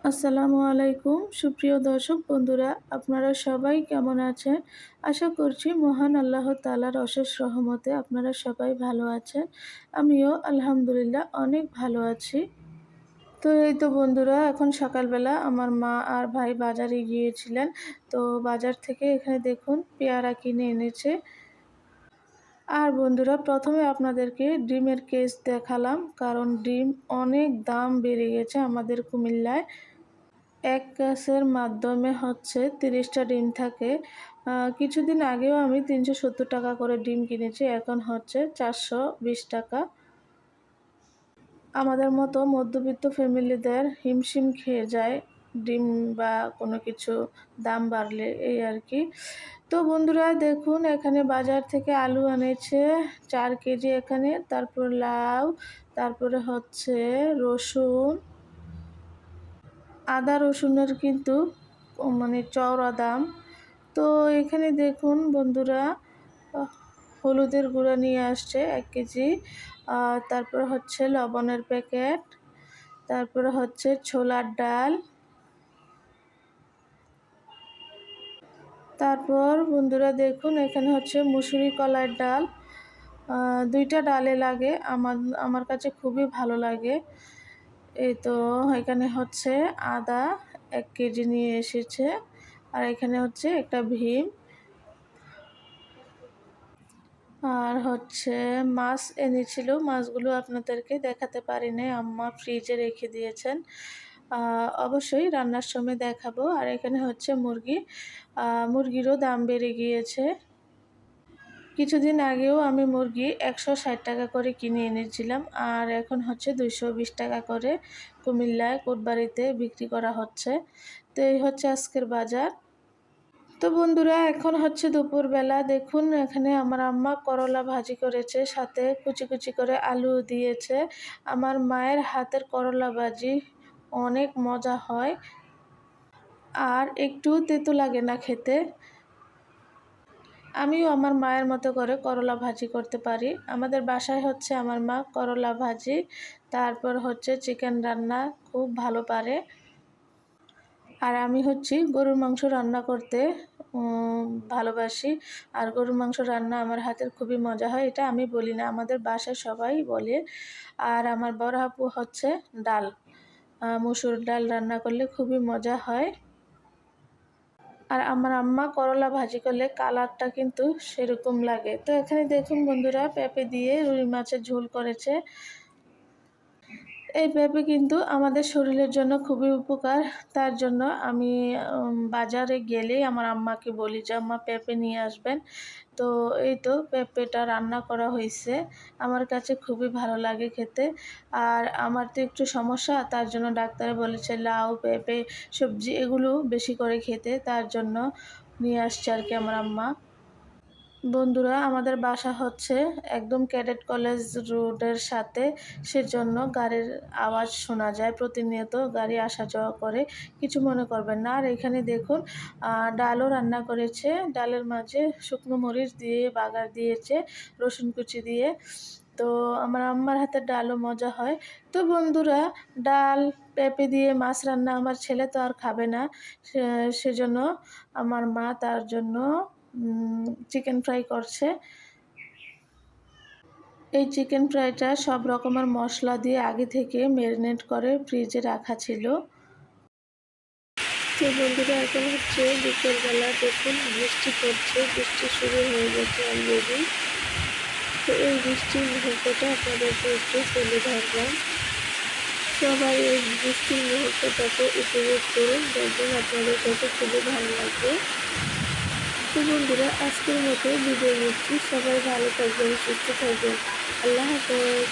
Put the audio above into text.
আসসালামু আলাইকুম সুপ্রিয় দর্শক বন্ধুরা, আপনারা সবাই কেমন আছেন? আশা করছি মহান আল্লাহ তাআলার অশেষ রহমতে আপনারা সবাই ভালো আছেন। আমিও আলহামদুলিল্লাহ অনেক ভালো আছি। তো এই তো বন্ধুরা, এখন সকালবেলা আমার মা আর ভাই বাজারে গিয়েছিলেন। তো বাজার থেকে এখানে দেখুন পেয়ারা কিনে এনেছে। আর বন্ধুরা, প্রথমে আপনাদেরকে ডিমের কেস দেখালাম, কারণ ডিম অনেক দাম বেড়ে গেছে আমাদের কুমিল্লায়। এক ক্যাশের মাধ্যমে ৩০টা ডিম থাকে। কিছুদিন আগেও আমি ৩৭০ টাকা করে ডিম কিনেছি, এখন ৪২০ টাকা। আমাদের মতো মধ্যবিত্ত ফ্যামিলিদের হিমশিম খেয়ে যায় ডিম বা কোনো কিছু দাম বাড়লে, এই আর কি। তো বন্ধুরা দেখুন, এখানে বাজার থেকে আলু এনেছে ৪ কেজি এখানে, তারপর লাউ, তারপরে রসুন। আদা রসুনের কিন্তু মানে চওড়া দাম। তো এখানে দেখুন বন্ধুরা, হলুদের গুঁড়া নিয়ে আসছে ১ কেজি, তারপর লবণের প্যাকেট, তারপরে ছোলার ডাল, তারপর বন্ধুরা দেখুন এখানে মুসুরি কলাইয়ের ডাল। ২টা ডালে লাগে, আমার কাছে খুবই ভালো লাগে। এই তো এখানে আদা ১ কেজি নিয়ে এসেছে, আর এখানে একটা ভীম, আর মাছ এনেছিল। মাছগুলো আপনাদেরকে দেখাতে পারি নাই, আম্মা ফ্রিজে রেখে দিয়েছেন। অবশ্যই রান্নার সময় দেখাবো। আর এখানে মুরগি। মুরগিরও দাম বেড়ে গিয়েছে। কিছুদিন আগেও আমি মুরগি ১৬০ টাকা করে কিনে এনেছিলাম, আর এখন ২২০ টাকা করে কুমিল্লায় কোটবাড়িতে বিক্রি করা হচ্ছে। তো এই আজকের বাজার। তো বন্ধুরা, এখন দুপুরবেলা। দেখুন এখানে আমার আম্মা করলা ভাজি করেছে, সাথে কুচি কুচি করে আলু দিয়েছে। আমার মায়ের হাতের করলা ভাজি অনেক মজা হয়, আর একটু তেতো লাগে না খেতে। আমিও আমার মায়ের মতো করে করলা ভাজি করতে পারি। আমাদের বাসায় আমার মা করলা ভাজি, তারপর চিকেন রান্না খুব ভালো পারে। আর আমি গরুর মাংস রান্না করতে ভালোবাসি। আর গরুর মাংস রান্না আমার হাতের খুবই মজা হয়, এটা আমি বলি না, আমাদের বাসায় সবাই বলে। আর আমার বড় আপু ডাল, মসুর ডাল রান্না করলে খুবই মজা হয়। আর আমার আম্মা করলা ভাজি করলে কালারটা কিন্তু সেরকম লাগে। তো এখানে দেখুন বন্ধুরা, পেঁপে দিয়ে রুই মাছের ঝোল করেছে। এই পেঁপে কিন্তু আমাদের শরীরের জন্য খুবই উপকার। তার জন্য আমি বাজারে গেলেই আমার আম্মাকে বলি যে আম্মা পেঁপে নিয়ে আসবেন। তো এই তো পেঁপেটা রান্না করা হয়েছে। আমার কাছে খুবই ভালো লাগে খেতে। আর আমার তো একটু সমস্যা, তার জন্য ডাক্তারে বলেছে লাউ, পেঁপে, সবজি এগুলো বেশি করে খেতে। তার জন্য নিয়ে আসছে আর কি আমার আম্মা। বন্ধুরা, আমাদের বাসা একদম ক্যাডেট কলেজ রোডের সাথে, সেজন্য গাড়ির আওয়াজ শোনা যায়, প্রতিনিয়ত গাড়ি আসা যাওয়া করে, কিছু মনে করবেন না। আর এখানে দেখুন ডালও রান্না করেছে, ডালের মাঝে শুকনো মরিচ দিয়ে বাগার দিয়েছে রসুন কুচি দিয়ে। তো আমার আম্মার হাতের ডালও মজা হয়। তো বন্ধুরা, ডাল পেঁপে দিয়ে মাছ রান্না আমার ছেলে তো আর খাবে না, সেজন্য আমার মা তার জন্য চিকেন ফ্রাই করছে। এই চিকেন ফ্রাইটা সব রকমের মশলা দিয়ে আগে থেকে ম্যারিনেট করে ফ্রিজে রাখা ছিল। তো বন্ধুরা, এখন বিকেলবেলা। দেখুন বৃষ্টি পড়ছে, বৃষ্টি শুরু হয়ে গেছে অলরেডি। তো এই বৃষ্টির মুহূর্তটা আপনাদেরকে একটু তুলে ধরলাম। সবাই এই বৃষ্টির মুহূর্তটাকে উপভোগ করুন, দেখবেন আপনাদের কাছে খুবই ভালো লাগবে। তো বন্ধুরা, আজকের মতো বিদায় নিচ্ছি। সবাই ভালো থাকবেন, সুস্থ থাকবেন। আল্লাহ হাফেজ।